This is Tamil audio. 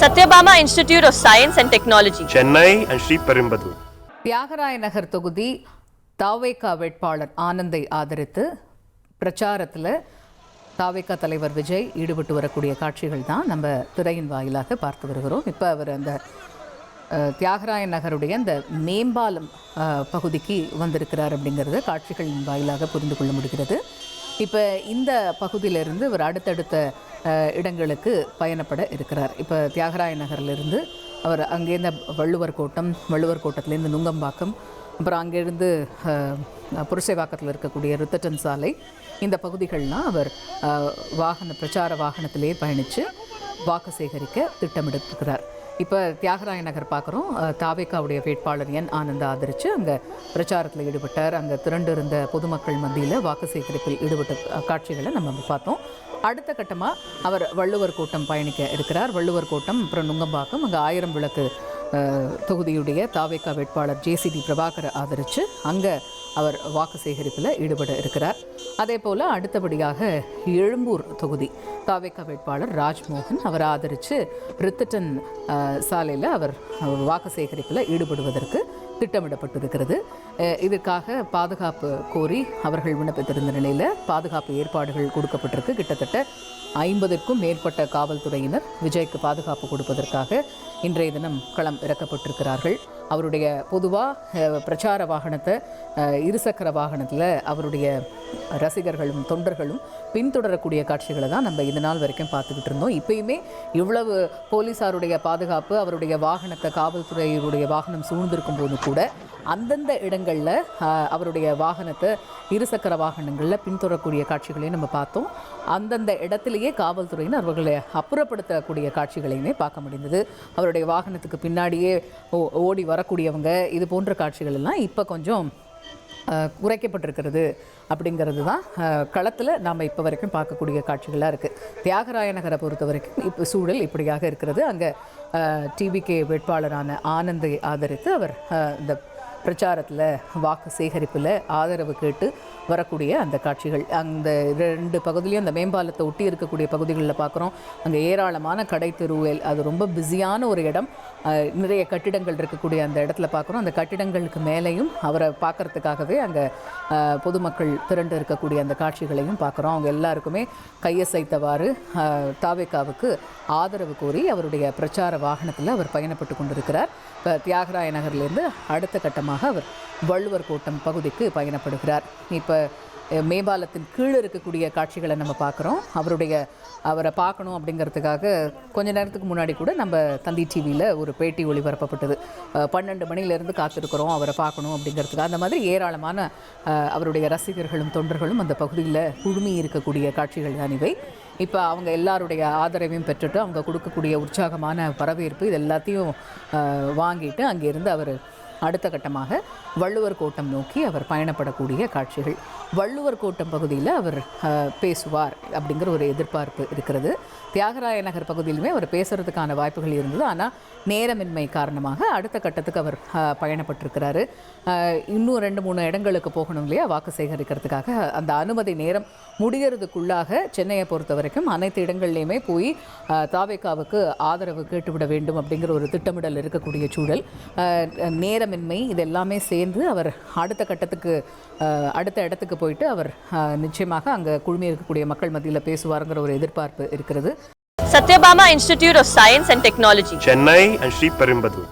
Satyabama Institute of Science and Technology, Chennai and Sri Perimbadu. Thyagaraya Nagar தொகுதி தாவேகா வேட்பாளர் ஆனந்தை ஆதரித்து பிரச்சாரத்தில் தாவேகா தலைவர் விஜய் ஈடுபட்டு வரக்கூடிய காட்சிகள் தான் நம்ம திரையின் வாயிலாக பார்த்து வருகிறோம். இப்போ அவர் அந்த தியாகராய நகருடைய அந்த மேம்பாலம் பகுதிக்கு வந்திருக்கிறார் அப்படிங்கிறத காட்சிகளின் வாயிலாக புரிந்து கொள்ள முடிகிறது. இப்போ இந்த பகுதியிலிருந்து அவர் அடுத்தடுத்த இடங்களுக்கு பயணப்பட இருக்கிறார். இப்போ தியாகராய நகரிலிருந்து அவர் அங்கேருந்து வள்ளுவர் கோட்டத்திலேருந்து நுங்கம்பாக்கம், அப்புறம் அங்கேருந்து புரசைவாக்கத்தில் இருக்கக்கூடிய ருத்தட்டன் சாலை, இந்த பகுதிகள்லாம் அவர் பிரச்சார வாகனத்திலே பயணித்து வாக்கு சேகரிக்க திட்டமிட்டிருக்கிறார். இப்போ தியாகராய நகர் பார்க்குறோம். தாவேகாவுடைய வேட்பாளர் என் ஆனந்த் ஆதரித்து அங்கே பிரச்சாரத்தில் ஈடுபட்டார். அங்கே திரண்டு இருந்த பொதுமக்கள் மத்தியில் வாக்கு சேகரிப்பில் ஈடுபட்ட காட்சிகளை நம்ம பார்த்தோம். அடுத்த கட்டமாக அவர் வள்ளுவர் கோட்டம் பயணிக்க இருக்கிறார். வள்ளுவர் கோட்டம், அப்புறம் நுங்கம்பாக்கம், அங்கே 1000 விளக்கு தொகுதியுடைய தாவேகா வேட்பாளர் ஜேசிடி பிரபாகரை ஆதரித்து அங்கே அவர் வாக்கு சேகரிப்பில் ஈடுபட இருக்கிறார். அதே போல் அடுத்தபடியாக எழும்பூர் தொகுதி தாவேகா வேட்பாளர் ராஜ்மோகன் அவரை ஆதரித்து ரித்தட்டன் சாலையில் அவர் வாக்கு சேகரிப்பில் ஈடுபடுவதற்கு திட்டமிடப்பட்டிருக்கிறது. இதற்காக பாதுகாப்பு கோரி அவர்கள் விண்ணப்பித்திருந்த நிலையில் பாதுகாப்பு ஏற்பாடுகள் கொடுக்கப்பட்டிருக்கு. கிட்டத்தட்ட 50க்கும் மேற்பட்ட காவல்துறையினர் விஜய்க்கு பாதுகாப்பு கொடுப்பதற்காக இன்றைய தினம் களம் இறக்கப்பட்டிருக்கிறார்கள். அவருடைய பொதுவாக பிரச்சார வாகனத்தை, இருசக்கர வாகனத்தில் அவருடைய ரசிகர்களும் தொண்டர்களும் பின்தொடரக்கூடிய காட்சிகளை தான் நம்ம இந்த நாள் வரைக்கும் பார்த்துக்கிட்டு இருந்தோம். இப்பயுமே இவ்வளவு போலீஸாருடைய பாதுகாப்பு, அவருடைய வாகனத்தை காவல்துறையுடைய வாகனம் சூழ்ந்திருக்கும் போது கூட அந்தந்த இடங்களில் அவருடைய வாகனத்தை இருசக்கர வாகனங்களில் பின்தொடரக்கூடிய காட்சிகளையும் நம்ம பார்த்தோம். அந்தந்த இடத்திலேயே காவல்துறையினர் அவர்களை அப்புறப்படுத்தக்கூடிய காட்சிகளையுமே பார்க்க முடிந்தது. அவருடைய வாகனத்துக்கு பின்னாடியே ஓடி வரக்கூடியவங்க, இது போன்ற காட்சிகள் எல்லாம் இப்போ கொஞ்சம் குறைக்கப்பட்டிருக்கிறது அப்படிங்கிறது தான் களத்தில் நாம் இப்போ வரைக்கும் பார்க்கக்கூடிய காட்சிகளாக இருக்குது. தியாகராய நகரை பொறுத்த வரைக்கும் இப்போ சூழல் இப்படியாக இருக்கிறது. அங்கே டிவிகே வேட்பாளரான ஆனந்தை ஆதரித்து அவர் இந்த பிரச்சாரத்தில் வாக்கு சேகரிப்பில் ஆதரவு கேட்டு வரக்கூடிய அந்த காட்சிகள் அந்த 2 பகுதியிலையும் அந்த மேம்பாலத்தை ஒட்டி இருக்கக்கூடிய பகுதிகளில் பார்க்குறோம். அங்கே ஏராளமான கடை தெருவில், அது ரொம்ப பிஸியான ஒரு இடம், நிறைய கட்டிடங்கள் இருக்கக்கூடிய அந்த இடத்துல பார்க்குறோம். அந்த கட்டிடங்களுக்கு மேலேயும் அவரை பார்க்குறதுக்காகவே அங்கே பொதுமக்கள் திரண்டு இருக்கக்கூடிய அந்த காட்சிகளையும் பார்க்குறோம். அவங்க எல்லாருக்குமே கையசைத்தவாறு தாவேகாவுக்கு ஆதரவு கோரி அவருடைய பிரச்சார வாகனத்தில் அவர் பயணப்பட்டு கொண்டிருக்கிறார். இப்போ தியாகராய நகர்லேருந்து அடுத்த கட்டமாக அவர் வள்ளுவர் கோட்டம் பகுதிக்கு பயணப்படுகிறார். இப்போ மேம்பாலத்தின் கீழே இருக்கக்கூடிய காட்சிகளை நம்ம பார்க்குறோம். அவரை பார்க்கணும் அப்படிங்கிறதுக்காக கொஞ்ச நேரத்துக்கு முன்னாடி கூட நம்ம தந்தி டிவியில் ஒரு பேட்டி ஒளிபரப்பப்பட்டது. 12 மணிலேருந்து காத்திருக்கிறோம் அவரை பார்க்கணும் அப்படிங்கிறதுக்காக. அந்த மாதிரி ஏராளமான அவருடைய ரசிகர்களும் தொண்டர்களும் அந்த பகுதியில் குழுமி இருக்கக்கூடிய காட்சிகள் தான் இவை. இப்போ அவங்க எல்லாருடைய ஆதரவையும் பெற்றுட்டு அவங்க கொடுக்கக்கூடிய உற்சாகமான வரவேற்பு இது எல்லாத்தையும் வாங்கிட்டு அங்கேருந்து அவர் அடுத்த கட்டமாக வள்ளுவர் கோட்டம் நோக்கி அவர் பயணப்படக்கூடிய காட்சிகள். வள்ளுவர் கோட்டம் பகுதியில் அவர் பேசுவார் அப்படிங்கிற ஒரு எதிர்பார்ப்பு இருக்கிறது. தியாகராய நகர் பகுதியிலுமே அவர் பேசுகிறதுக்கான வாய்ப்புகள் இருந்தது. ஆனால் நேரமின்மை காரணமாக அடுத்த கட்டத்துக்கு அவர் பயணப்பட்டிருக்கிறாரு. இன்னும் 2-3 இடங்களுக்கு போகணும் இல்லையா வாக்கு சேகரிக்கிறதுக்காக. அந்த அனுமதி நேரம் முடிகிறதுக்குள்ளாக சென்னையை பொறுத்த வரைக்கும் அனைத்து இடங்கள்லையுமே போய் தாவேகாவுக்கு ஆதரவு கேட்டுவிட வேண்டும் அப்படிங்கிற ஒரு திட்டமிடல் இருக்கக்கூடிய சூழல். நேரமின்மை இது எல்லாமே சேர்ந்து அவர் அடுத்த இடத்துக்கு போயிட்டு அவர் நிச்சயமாக அங்கே குழுமி இருக்கக்கூடிய மக்கள் மத்தியில் பேசுவாருங்கிற ஒரு எதிர்பார்ப்பு இருக்கிறது. Satyabama Institute of Science and Technology, Chennai and Sri Perimbadu.